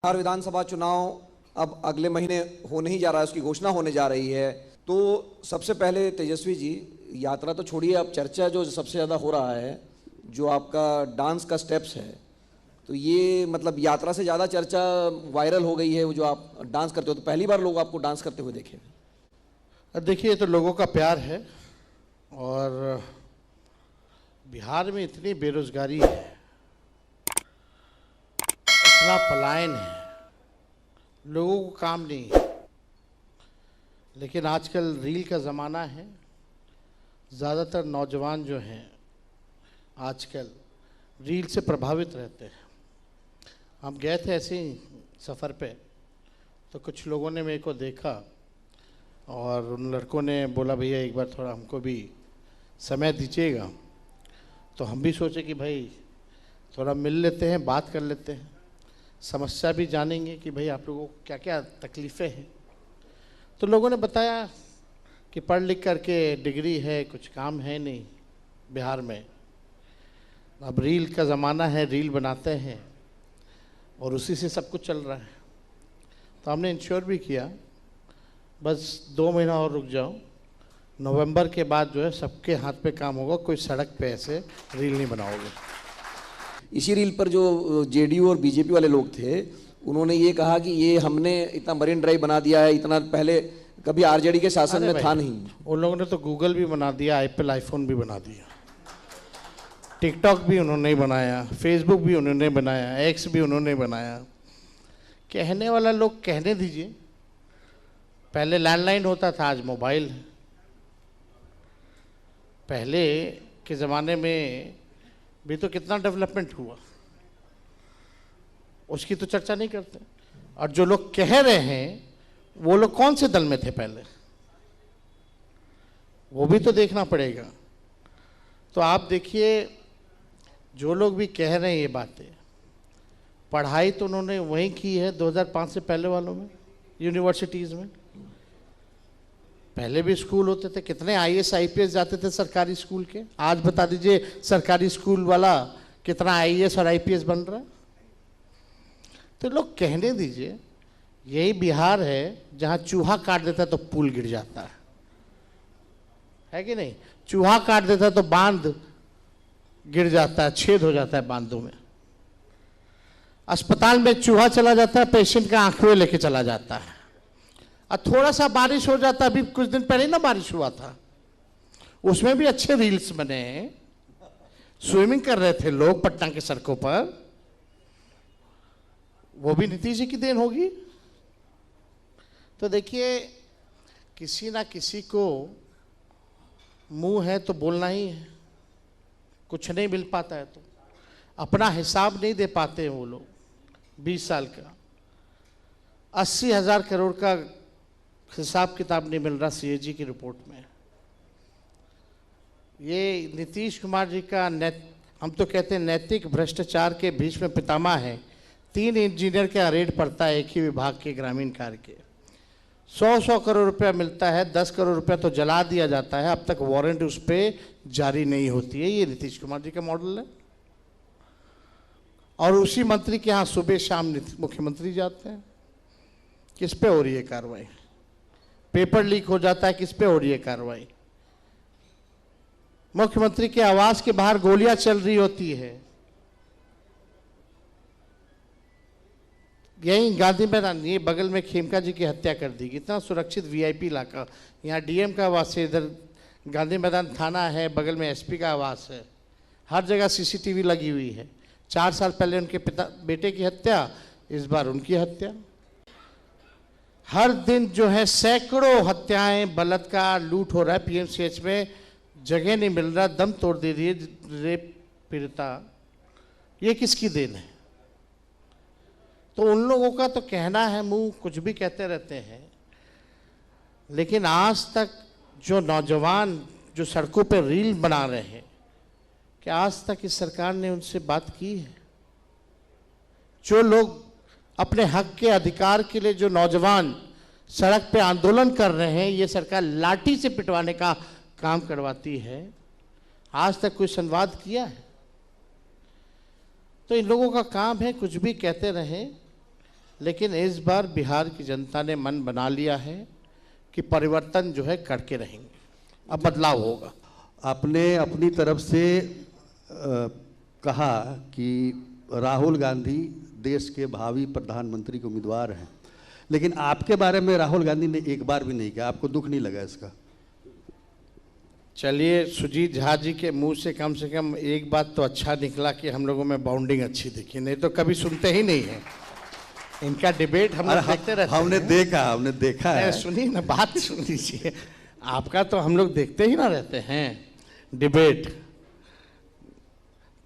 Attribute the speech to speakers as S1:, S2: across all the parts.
S1: बिहार विधानसभा चुनाव अब अगले महीने होने ही जा रहा है, उसकी घोषणा होने जा रही है। तो सबसे पहले तेजस्वी जी, यात्रा तो छोड़िए, अब चर्चा जो सबसे ज़्यादा हो रहा है जो आपका डांस का स्टेप्स है, तो ये मतलब यात्रा से ज़्यादा चर्चा वायरल हो गई है। वो जो आप डांस करते हो, तो पहली बार लोग आपको डांस करते हुए देखे।
S2: देखिए, ये तो लोगों का प्यार है और बिहार में इतनी बेरोजगारी है, इतना पलायन है, लोगों को काम नहीं है। लेकिन आजकल रील का ज़माना है, ज़्यादातर नौजवान जो हैं आजकल रील से प्रभावित रहते हैं। हम गए थे ऐसे ही सफ़र पे, तो कुछ लोगों ने मेरे को देखा और उन लड़कों ने बोला, भैया एक बार थोड़ा हमको भी समय दीजिएगा। तो हम भी सोचे कि भाई थोड़ा मिल लेते हैं, बात कर लेते हैं, समस्या भी जानेंगे कि भाई आप लोगों को क्या क्या तकलीफ़ें हैं। तो लोगों ने बताया कि पढ़ लिख करके डिग्री है, कुछ काम है नहीं बिहार में, अब रील का ज़माना है, रील बनाते हैं और उसी से सब कुछ चल रहा है। तो हमने इंश्योर भी किया, बस 2 महीना और रुक जाओ, नवंबर के बाद जो है सबके हाथ पे काम होगा, कोई सड़क पे ऐसे रील नहीं बनाओगे।
S1: इसी रील पर जो जेडीयू और बीजेपी वाले लोग थे, उन्होंने ये कहा कि ये हमने इतना मरीन ड्राइव बना दिया है, इतना पहले कभी आरजेडी के शासन में था नहीं।
S2: उन लोगों ने तो गूगल भी बना दिया, एप्पल आईफोन भी बना दिया, टिकटॉक भी उन्होंने बनाया, फेसबुक भी उन्होंने बनाया, एक्स भी उन्होंने बनाया। कहने वाला लोग कहने दीजिए। पहले लैंडलाइन होता था, आज मोबाइल है। पहले के ज़माने में भी तो कितना डेवलपमेंट हुआ, उसकी तो चर्चा नहीं करते। और जो लोग कह रहे हैं वो लोग कौन से दल में थे पहले, वो भी तो देखना पड़ेगा। तो आप देखिए, जो लोग भी कह रहे हैं ये बातें, पढ़ाई तो उन्होंने वहीं की है 2005 से पहले वालों में, यूनिवर्सिटीज़ में। पहले भी स्कूल होते थे, कितने आईएएस आईपीएस जाते थे सरकारी स्कूल के। आज बता दीजिए सरकारी स्कूल वाला कितना आईएएस और आईपीएस बन रहा है। तो लोग कहने दीजिए। यही बिहार है जहां चूहा काट देता है तो पुल गिर जाता है कि नहीं? चूहा काट देता है तो बांध गिर जाता है, छेद हो जाता है बांधों में। अस्पताल में चूहा चला जाता है, पेशेंट का आंखों लेके चला जाता है। और थोड़ा सा बारिश हो जाता है, अभी कुछ दिन पहले ना बारिश हुआ था, उसमें भी अच्छे रील्स बने। स्विमिंग कर रहे थे लोग पटना के सड़कों पर, वो भी नीतीश जी की देन होगी। तो देखिए, किसी ना किसी को मुंह है तो बोलना ही है, कुछ नहीं मिल पाता है तो अपना हिसाब नहीं दे पाते हैं वो लोग। 20 साल का 80,000 करोड़ का हिसाब किताब नहीं मिल रहा सीएजी की रिपोर्ट में। ये नीतीश कुमार जी का हम तो कहते हैं नैतिक भ्रष्टाचार के बीच में पितामह है। 3 इंजीनियर का रेट पड़ता है एक ही विभाग के ग्रामीण कार्य के, 100 करोड़ रुपया मिलता है, 10 करोड़ रुपया तो जला दिया जाता है, अब तक वारंट उस पर जारी नहीं होती है। ये नीतीश कुमार जी का मॉडल है। और उसी मंत्री के यहाँ सुबह शाम मुख्यमंत्री जाते हैं। किस पे हो रही है कार्रवाई? पेपर लीक हो जाता है, किस पे हो रही है कार्रवाई? मुख्यमंत्री के आवास के बाहर गोलियां चल रही होती है। यही गांधी मैदान, ये बगल में खेमका जी की हत्या कर दी। इतना सुरक्षित वीआईपी इलाका, यहाँ डीएम का आवास है, इधर गांधी मैदान थाना है, बगल में एसपी का आवास है, हर जगह सीसीटीवी लगी हुई है। 4 साल पहले उनके बेटे की हत्या, इस बार उनकी हत्या। हर दिन जो है सैकड़ों हत्याएं, बलात्कार, लूट हो रहा है। पीएमसीएच में जगह नहीं मिल रहा, दम तोड़ दे रही है रेप पीड़िता। ये किसकी देन है? तो उन लोगों का तो कहना है, मुंह कुछ भी कहते रहते हैं, लेकिन आज तक जो नौजवान जो सड़कों पर रील बना रहे हैं, क्या आज तक इस सरकार ने उनसे बात की है? जो लोग अपने हक के अधिकार के लिए, जो नौजवान सड़क पे आंदोलन कर रहे हैं, ये सरकार लाठी से पिटवाने का काम करवाती है। आज तक कोई संवाद किया है? तो इन लोगों का काम है कुछ भी कहते रहें, लेकिन इस बार बिहार की जनता ने मन बना लिया है कि परिवर्तन जो है करके रहेंगे, अब बदलाव होगा।
S3: आपने अपनी तरफ से कहा कि राहुल गांधी देश के भावी प्रधानमंत्री के उम्मीदवार हैं, लेकिन आपके बारे में राहुल गांधी ने एक बार भी नहीं कहा। आपको दुख नहीं लगा इसका?
S2: चलिए, सुजीत झा जी के मुंह से कम एक बात तो अच्छा निकला कि हम लोगों में बाउंडिंग अच्छी दिखी, नहीं तो कभी सुनते ही नहीं है इनका डिबेट। हम लोग देखते रहते हैं।
S3: हमने देखा है।
S2: सुनिए ना, बात सुन लीजिए। आपका तो हम लोग देखते ही ना रहते हैं डिबेट,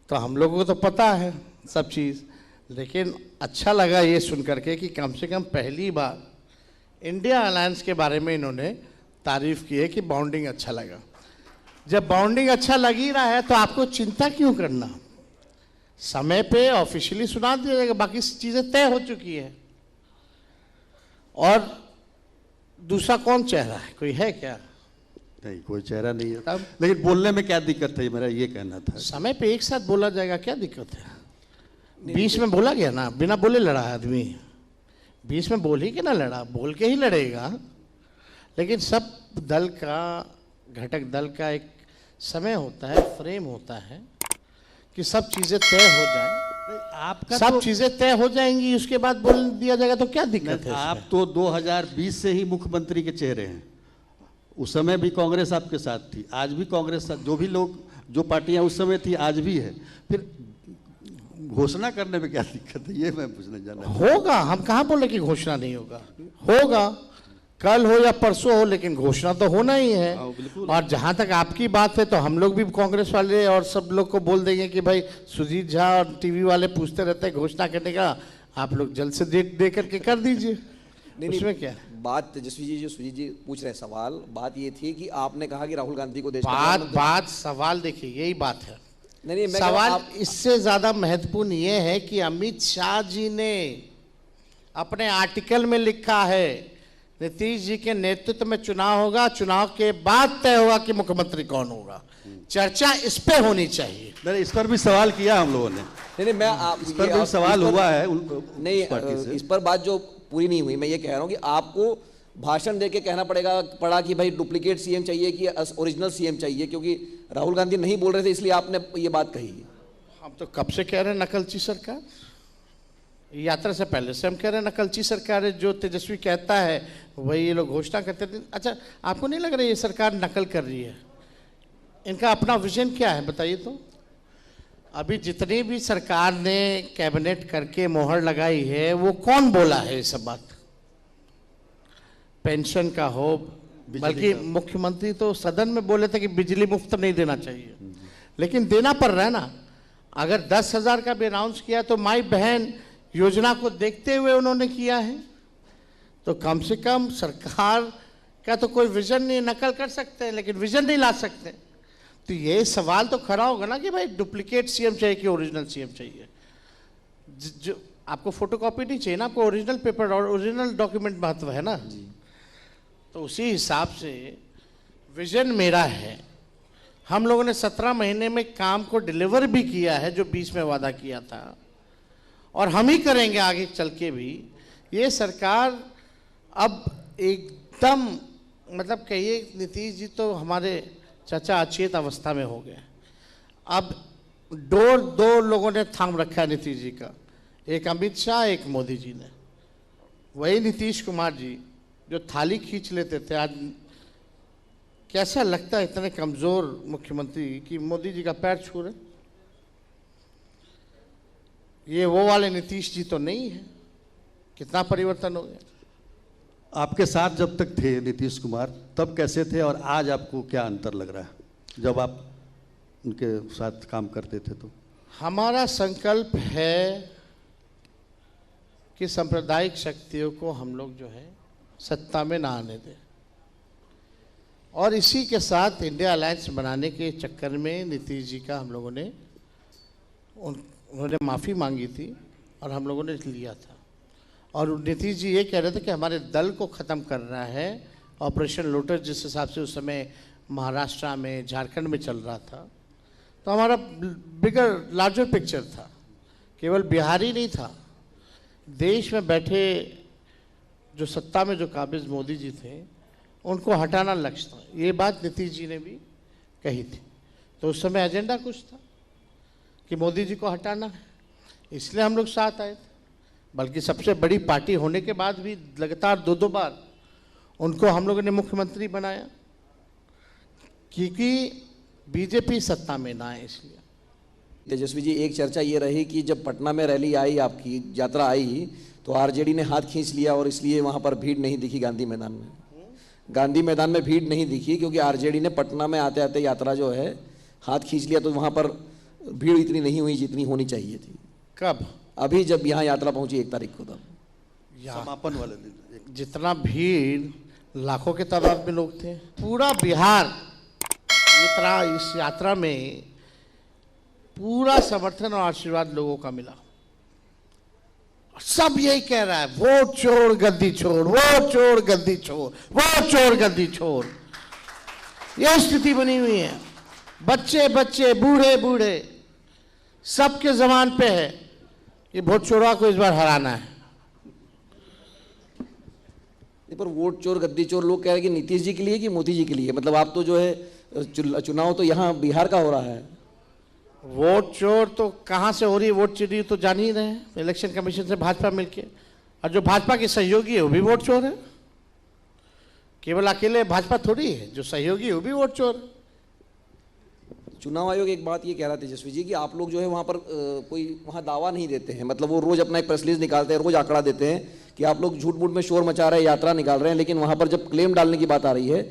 S2: तो हम लोगों को तो पता है सब चीज़। लेकिन अच्छा लगा ये सुन करके कि कम से कम पहली बार इंडिया अलायंस के बारे में इन्होंने तारीफ की है कि बाउंडिंग अच्छा लगा। जब बाउंडिंग अच्छा लग ही रहा है तो आपको चिंता क्यों करना? समय पे ऑफिशियली सुना दिया जाएगा, बाकी चीज़ें तय हो चुकी है। और दूसरा कौन चेहरा है? कोई है क्या?
S3: नहीं, कोई चेहरा नहीं है।
S2: तब
S3: लेकिन बोलने में क्या दिक्कत है, मेरा ये कहना था।
S2: समय पे एक साथ बोला जाएगा, क्या दिक्कत है? बीच में बोला गया ना, बिना बोले लड़ा आदमी। बीच में बोल ही के ना लड़ा, बोल के ही लड़ेगा। लेकिन सब दल का, घटक दल का एक समय होता है, फ्रेम होता है कि सब चीज़ें तय हो जाए।
S3: आपका
S2: सब
S3: तो,
S2: चीज़ें तय हो जाएंगी, उसके बाद बोल दिया जाएगा तो क्या दिक्कत है?
S3: आप तो 2020 से ही मुख्यमंत्री के चेहरे हैं। उस समय भी कांग्रेस आपके साथ थी, आज भी कांग्रेस साथ, जो भी लोग, जो पार्टियां उस समय थी आज भी है। फिर घोषणा करने में क्या दिक्कत है, ये मैं पूछना चाहता हूं।
S2: होगा, हम कहाँ बोले कि घोषणा नहीं होगा, होगा, कल हो या परसों हो, लेकिन घोषणा तो होना ही है। और जहाँ तक आपकी बात है तो हम लोग भी कांग्रेस वाले और सब लोग को बोल देंगे कि भाई सुजीत झा और टीवी वाले पूछते रहते हैं घोषणा करने का, आप लोग जल्द से डेट दे करके कर दीजिए। उसमें क्या
S1: बात? तेजस्वी जी, जो सुजीत जी पूछ रहे हैं सवाल, बात ये थी कि आपने कहा कि राहुल गांधी को देश
S2: बात सवाल देखिए, यही बात है।
S1: नहीं, मैं
S2: सवाल इससे ज्यादा महत्वपूर्ण ये है कि अमित शाह जी ने अपने आर्टिकल में लिखा है नीतीश जी के नेतृत्व में चुनाव होगा, चुनाव के बाद तय होगा कि मुख्यमंत्री कौन होगा। चर्चा इस पे होनी चाहिए।
S3: मैंने इस पर भी सवाल किया हम लोगों ने।
S1: नहीं, मैं
S3: इस पर भी सवाल हुआ है
S1: नहीं, इस पर बात जो पूरी नहीं हुई, मैं ये कह रहा हूँ कि आपको भाषण देके कहना पड़ा कि भाई डुप्लीकेट सीएम चाहिए कि ओरिजिनल सीएम चाहिए, क्योंकि राहुल गांधी नहीं बोल रहे थे, इसलिए आपने ये बात कही।
S2: हम तो कब से कह रहे हैं नकलची सरकार, यात्रा से पहले से हम कह रहे हैं नकलची सरकार है। जो तेजस्वी कहता है वही ये लोग घोषणा करते थे। अच्छा, आपको नहीं लग रहा ये सरकार नकल कर रही है? इनका अपना विजन क्या है बताइए तो? अभी जितनी भी सरकार ने कैबिनेट करके मोहर लगाई है वो कौन बोला है ये सब बात? पेंशन का हो, बल्कि मुख्यमंत्री तो सदन में बोले थे कि बिजली मुफ्त नहीं देना चाहिए, लेकिन देना पड़ रहा है ना। अगर 10,000 का भी अनाउंस किया तो माई बहन योजना को देखते हुए उन्होंने किया है, तो कम से कम सरकार का तो कोई विजन नहीं। नकल कर सकते हैं लेकिन विजन नहीं ला सकते। तो ये सवाल तो खड़ा होगा ना कि भाई डुप्लीकेट सीएम चाहिए कि ओरिजिनल सीएम चाहिए। जो आपको फोटोकॉपी नहीं चाहिए ना, आपको ओरिजिनल पेपर और ओरिजिनल डॉक्यूमेंट महत्व है ना। तो उसी हिसाब से विजन मेरा है। हम लोगों ने 17 महीने में काम को डिलीवर भी किया है जो 20 में वादा किया था, और हम ही करेंगे आगे चल के भी। ये सरकार अब एकदम, मतलब कहिए नीतीश जी तो हमारे चाचा अचेत अवस्था में हो गए। अब डोर दो लोगों ने थाम रखा है नीतीश जी का, एक अमित शाह, एक मोदी जी ने। वही नीतीश कुमार जी जो थाली खींच लेते थे, आज कैसा लगता है इतने कमजोर मुख्यमंत्री कि मोदी जी का पैर छू रहे। ये वो वाले नीतीश जी तो नहीं है। कितना परिवर्तन हो गया।
S3: आपके साथ जब तक थे नीतीश कुमार तब कैसे थे और आज आपको क्या अंतर लग रहा है जब आप उनके साथ काम करते थे? तो
S2: हमारा संकल्प है कि सांप्रदायिक शक्तियों को हम लोग जो है सत्ता में ना आने दें, और इसी के साथ इंडिया अलायंस बनाने के चक्कर में नीतीश जी का हम लोगों ने उन्होंने माफ़ी मांगी थी और हम लोगों ने लिया था। और नीतीश जी ये कह रहे थे कि हमारे दल को ख़त्म करना है। ऑपरेशन लोटस जिस हिसाब से उस समय महाराष्ट्र में, झारखंड में चल रहा था, तो हमारा बिगर लार्जर पिक्चर था। केवल बिहार ही नहीं था, देश में बैठे जो सत्ता में जो काबिज मोदी जी थे उनको हटाना लक्ष्य था। ये बात नीतीश जी ने भी कही थी। तो उस समय एजेंडा कुछ था कि मोदी जी को हटाना है, इसलिए हम लोग साथ आए थे। बल्कि सबसे बड़ी पार्टी होने के बाद भी लगातार दो बार उनको हम लोगों ने मुख्यमंत्री बनाया, क्योंकि बीजेपी सत्ता में ना है। इसलिए
S1: तेजस्वी जी, एक चर्चा ये रही कि जब पटना में रैली आई, आपकी यात्रा आई, तो आरजेडी ने हाथ खींच लिया और इसलिए वहाँ पर भीड़ नहीं दिखी गांधी मैदान में। गांधी मैदान में भीड़ नहीं दिखी क्योंकि आरजेडी ने पटना में आते आते यात्रा जो है हाथ खींच लिया, तो वहाँ पर भीड़ इतनी नहीं हुई जितनी होनी चाहिए थी।
S2: कब?
S1: अभी जब यहाँ यात्रा पहुँची 1 तारीख को, तब
S3: समापन वाले दिन
S2: जितना भीड़, लाखों के तादाद में लोग थे। पूरा बिहार इतना इस यात्रा में पूरा समर्थन और आशीर्वाद लोगों का मिला। सब यही कह रहा है, वोट छोड़ गद्दी छोड़, वोट छोड़ गद्दी छोड़, वोट छोड़ गद्दी छोड़। यह स्थिति बनी हुई है। बच्चे बच्चे, बूढ़े बूढ़े, सबके जबान पे है कि वोट छोड़वा को इस बार हराना है।
S1: पर वोट चोर गद्दी चोर लोग कह रहे हैं कि नीतीश जी के लिए कि मोदी जी के लिए? मतलब आप तो जो है चुनाव तो यहाँ बिहार का हो रहा है।
S2: वोट चोर तो कहाँ से हो रही है? वोट चोरी तो जान ही रहे हैं, इलेक्शन कमीशन से भाजपा मिलके। और जो भाजपा के सहयोगी है वो भी वोट चोर है। केवल अकेले भाजपा थोड़ी है, जो सहयोगी है वो भी वोट चोर है।
S1: चुनाव आयोग एक बात ये कह रहा है तेजस्वी जी कि आप लोग जो है वहाँ पर कोई वहाँ दावा नहीं देते हैं। मतलब वो रोज अपना एक प्रेस रिलीज निकालते हैं, रोज आंकड़ा देते हैं कि आप लोग झूठ मूठ में शोर मचा रहे हैं, यात्रा निकाल रहे हैं, लेकिन वहाँ पर जब क्लेम डालने की बात आ रही है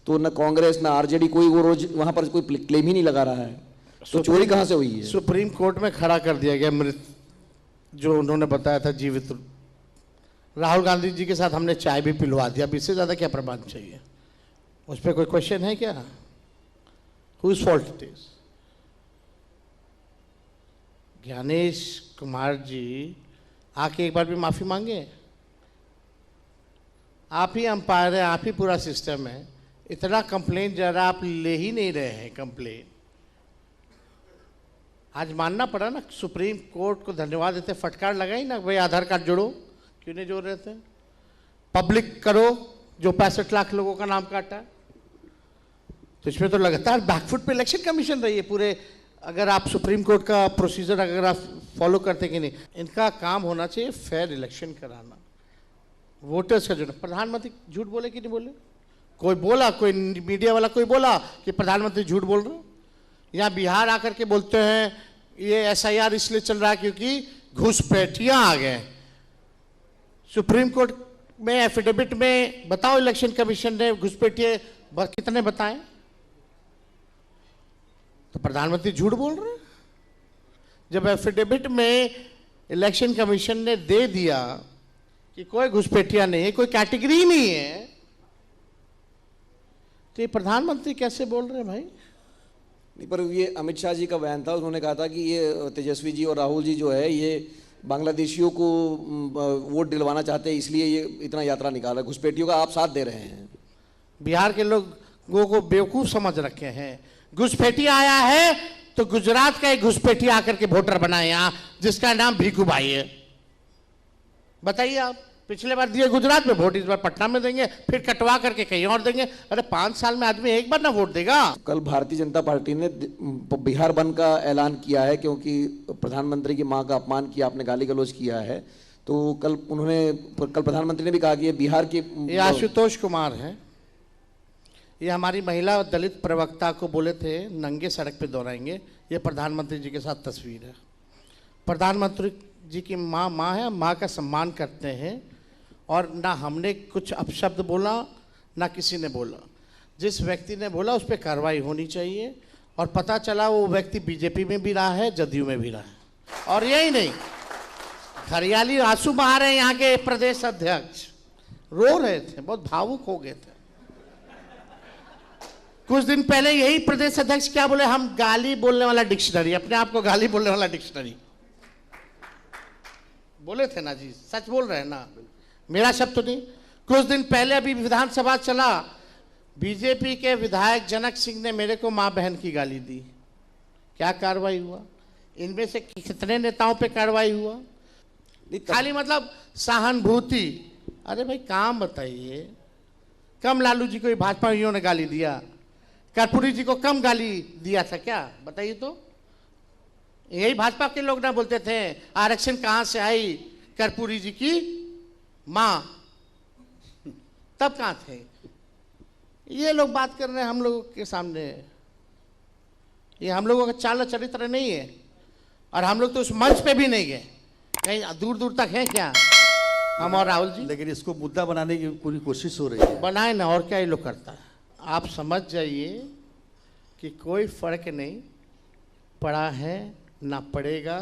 S1: तो न कांग्रेस न आरजेडी कोई वो रोज वहाँ पर कोई क्लेम ही नहीं लगा रहा है। तो चोरी कहाँ से हुई है?
S2: सुप्रीम कोर्ट में खड़ा कर दिया गया मृत, जो उन्होंने बताया था जीवित। राहुल गांधी जी के साथ हमने चाय भी पिलवा दिया। अब इससे ज़्यादा क्या प्रमाण चाहिए? उस पर कोई क्वेश्चन है क्या? Whose fault it is? Gyanesh Kumar ji आके एक बार भी माफी मांगे? आप ही अंपायर है, आप ही पूरा सिस्टम है। इतना कंप्लेन जरा आप ले ही नहीं रहे हैं कंप्लेन। आज मानना पड़ा ना, सुप्रीम कोर्ट को धन्यवाद देते, फटकार लगाई ना भाई आधार कार्ड जोड़ो। क्यों नहीं जोड़ रहे थे? पब्लिक करो जो 65 लाख लोगों का नाम काटा। तो इसमें तो लगातार बैकफुट पे इलेक्शन कमीशन रही है पूरे। अगर आप सुप्रीम कोर्ट का प्रोसीजर अगर आप फॉलो करते कि नहीं, इनका काम होना चाहिए फेयर इलेक्शन कराना, वोटर्स का जो। प्रधानमंत्री झूठ बोले कि नहीं बोले? कोई बोला, कोई मीडिया वाला कोई बोला कि प्रधानमंत्री झूठ बोल रहे? यहाँ बिहार आकर के बोलते हैं ये एसआईआर इसलिए चल रहा है क्योंकि घुसपैठियां आ गए। सुप्रीम कोर्ट में एफिडेविट में बताओ इलेक्शन कमीशन ने घुसपैठिए कितने बताएं? तो प्रधानमंत्री झूठ बोल रहे हैं। जब एफिडेविट में इलेक्शन कमीशन ने दे दिया कि कोई घुसपैठिया नहीं है, कोई कैटेगरी नहीं है, तो ये प्रधानमंत्री कैसे बोल रहे हैं भाई?
S1: नहीं, पर ये अमित शाह जी का बयान था। उन्होंने कहा था कि ये तेजस्वी जी और राहुल जी जो है ये बांग्लादेशियों को वोट दिलवाना चाहते हैं, इसलिए ये इतना यात्रा निकाला। घुसपैठियों का आप साथ दे रहे हैं।
S2: बिहार के लोगों को बेवकूफ समझ रखे हैं। घुसपैठी आया है तो गुजरात का एक घुसपैठी आकर के वोटर बनाए यहाँ, जिसका नाम भीखू भाई है। बताइए आप, पिछले बार दिए गुजरात में वोट, इस बार पटना में देंगे, फिर कटवा करके कहीं और देंगे। अरे 5 साल में आदमी एक बार ना वोट देगा। कल
S1: भारतीय जनता पार्टी ने बिहार बंद का ऐलान किया है क्योंकि प्रधानमंत्री की मां का अपमान किया, आपने गाली गलौज किया है। तो कल प्रधानमंत्री ने भी कहा कि ये बिहार की,
S2: ये आशुतोष कुमार है, ये हमारी महिला और दलित प्रवक्ता को बोले थे नंगे सड़क पे दौड़ाएंगे। ये प्रधानमंत्री जी के साथ तस्वीर है। प्रधानमंत्री जी की माँ है, माँ का सम्मान करते हैं। और ना हमने कुछ अपशब्द बोला, ना किसी ने बोला। जिस व्यक्ति ने बोला उस पर कार्रवाई होनी चाहिए। और पता चला वो व्यक्ति बीजेपी में भी रहा है, जदयू में भी रहा है। और यही नहीं, हरियाली आंसू बहा रहे हैं यहाँ के प्रदेश अध्यक्ष, रो रहे थे, बहुत भावुक हो गए थे। कुछ दिन पहले यही प्रदेश अध्यक्ष क्या बोले? हम गाली बोलने वाला डिक्शनरी, अपने आप को गाली बोलने वाला डिक्शनरी बोले थे ना जी। सच बोल रहे हैं ना, मेरा शब्द तो नहीं। कुछ दिन पहले अभी विधानसभा चला, बीजेपी के विधायक जनक सिंह ने मेरे को मां बहन की गाली दी। क्या कार्रवाई हुआ? इनमें से कितने नेताओं पे कार्रवाई हुआ?
S1: नहीं,
S2: खाली मतलब सहानुभूति। अरे भाई काम बताइए, कम लालू जी को भाजपाइयों ने गाली दिया, कर्पूरी जी को कम गाली दिया था क्या? बताइए तो। यही भाजपा के लोग ना बोलते थे आरक्षण कहां से आई, कर्पूरी जी की मां, तब कहां थे? ये लोग बात कर रहे हैं हम लोगों के सामने। ये हम लोगों का चाल चरित्र नहीं है, और हम लोग तो उस मंच पे भी नहीं गए, कहीं दूर दूर तक है क्या हम और राहुल जी?
S3: लेकिन इसको मुद्दा बनाने की पूरी कोशिश हो रही है।
S2: बनाए ना, और क्या ये लोग करता है। आप समझ जाइए कि कोई फर्क नहीं पड़ा है ना पड़ेगा,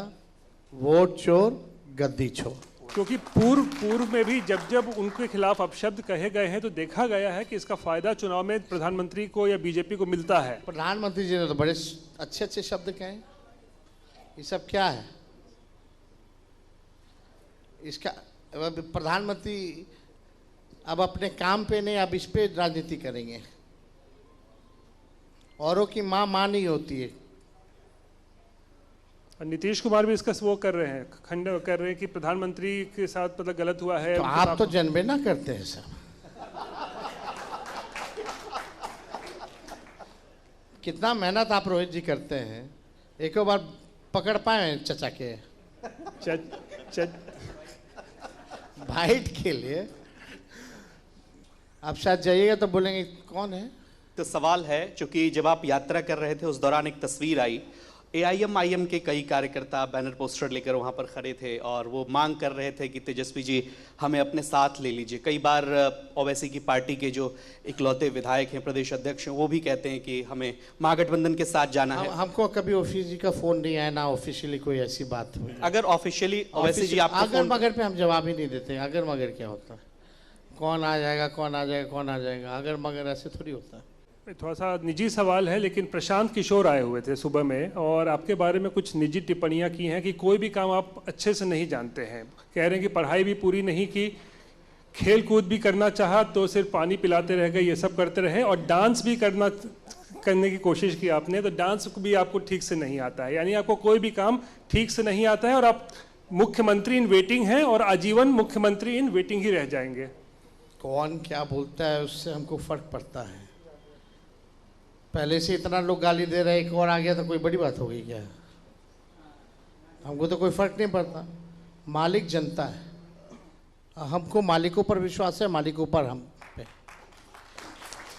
S2: वोट चोर गद्दी चोर।
S4: क्योंकि पूर्व में भी जब जब उनके खिलाफ अपशब्द कहे गए हैं तो देखा गया है कि इसका फायदा चुनाव में प्रधानमंत्री को या बीजेपी को मिलता है।
S2: प्रधानमंत्री जी ने तो बड़े अच्छे अच्छे शब्द कहे। ये सब क्या है? इसका प्रधानमंत्री अब अपने काम पे नहीं, अब इस पे राजनीति करेंगे। औरों की माँ नहीं होती है।
S4: और नीतीश कुमार भी इसका वो कर रहे हैं, खंड कर रहे हैं कि प्रधानमंत्री के साथ मतलब गलत हुआ है।
S2: तो आप तो जनबे ना करते हैं सब। कितना मेहनत आप रोहित जी करते हैं, एक बार पकड़ पाए चचा के भाइट के लिए? आप शायद जाइएगा तो बोलेंगे कौन है।
S5: तो सवाल है, चूंकि जब आप यात्रा कर रहे थे उस दौरान एक तस्वीर आई, AIM के कई कार्यकर्ता बैनर पोस्टर लेकर वहां पर खड़े थे और वो मांग कर रहे थे कि तेजस्वी जी हमें अपने साथ ले लीजिए। कई बार ओवैसी की पार्टी के जो इकलौते विधायक हैं, प्रदेश अध्यक्ष हैं, वो भी कहते हैं कि हमें महागठबंधन के साथ जाना है।
S2: हमको कभी ओवैसी जी का फोन नहीं आया, ना ऑफिशियली कोई ऐसी बात हुई।
S5: अगर ऑफिशियली ओवैसी जी आपको
S2: अगर मगर पे हम जवाब ही नहीं देते। अगर मगर क्या होता है? कौन आ जाएगा, कौन आ जाएगा, कौन आ जाएगा? अगर मगर ऐसे थोड़ी होता है।
S4: थोड़ा सा निजी सवाल है, लेकिन प्रशांत किशोर आए हुए थे सुबह में और आपके बारे में कुछ निजी टिप्पणियां की हैं कि कोई भी काम आप अच्छे से नहीं जानते हैं। कह रहे हैं कि पढ़ाई भी पूरी नहीं की, खेल कूद भी करना चाहा तो सिर्फ पानी पिलाते रह गए, ये सब करते रहे, और डांस भी करने की कोशिश की आपने, तो डांस भी आपको ठीक से नहीं आता है। यानी आपको कोई भी काम ठीक से नहीं आता है और आप मुख्यमंत्री इन वेटिंग हैं और आजीवन मुख्यमंत्री इन वेटिंग ही रह जाएंगे।
S2: कौन क्या बोलता है उससे हमको फर्क पड़ता है? पहले से इतना लोग गाली दे रहे, एक और आ गया तो कोई बड़ी बात हो गई क्या? हमको तो कोई फर्क नहीं पड़ता। मालिक जनता है, हमको मालिकों पर विश्वास है, मालिकों पर हम पे।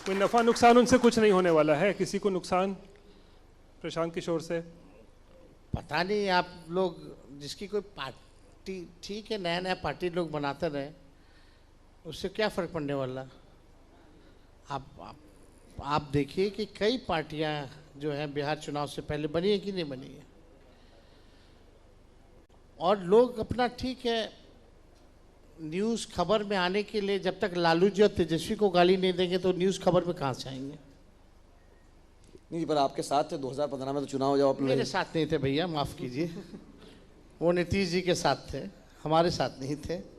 S4: कोई नफा नुकसान उनसे कुछ नहीं होने वाला है? किसी को नुकसान प्रशांत किशोर से?
S2: पता नहीं। आप लोग जिसकी कोई पार्टी, ठीक है, नया नया पार्टी लोग बनाते रहे, उससे क्या फर्क पड़ने वाला? आप देखिए कि कई पार्टियां जो हैं बिहार चुनाव से पहले बनी है कि नहीं बनी है, और लोग अपना, ठीक है, न्यूज़ खबर में आने के लिए जब तक लालू जी और तेजस्वी को गाली नहीं देंगे तो न्यूज़ खबर में कहाँ से आएंगे?
S1: नहीं, पर आपके साथ थे 2015 में तो चुनाव जब आप
S2: मेरे साथ नहीं थे भैया, माफ़ कीजिए। वो नीतीश जी के साथ थे, हमारे साथ नहीं थे।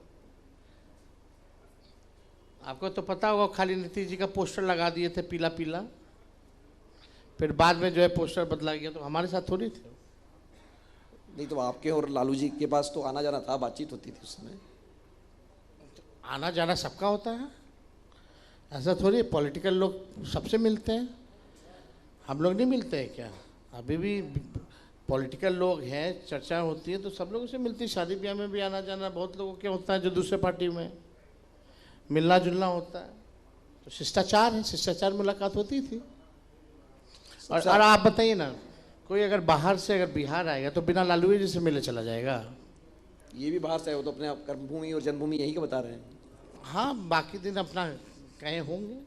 S2: आपको तो पता होगा, खाली नीतीश जी का पोस्टर लगा दिए थे पीला पीला, फिर बाद में जो है पोस्टर बदला गया, तो हमारे साथ थोड़ी थे।
S1: नहीं, तो आपके और लालू जी के पास तो आना जाना था, बातचीत होती थी उस समय।
S2: आना जाना सबका होता है, ऐसा थोड़ी। पॉलिटिकल लोग सबसे मिलते हैं, हम लोग नहीं मिलते हैं क्या? अभी भी पॉलिटिकल लोग हैं, चर्चा होती है तो सब लोगों से मिलती है। शादी ब्याह में भी आना जाना बहुत लोगों के होता है, जो दूसरे पार्टी में मिलना जुलना होता है। तो शिष्टाचार है, शिष्टाचार मुलाकात होती थी। और आप बताइए ना, कोई अगर बाहर से अगर बिहार आएगा तो बिना लालू जी से मिले चला जाएगा?
S1: ये भी बाहर से आए हो तो अपने कर्मभूमि और जन्मभूमि यही का बता रहे हैं।
S2: हाँ, बाकी दिन अपना कहीं होंगे।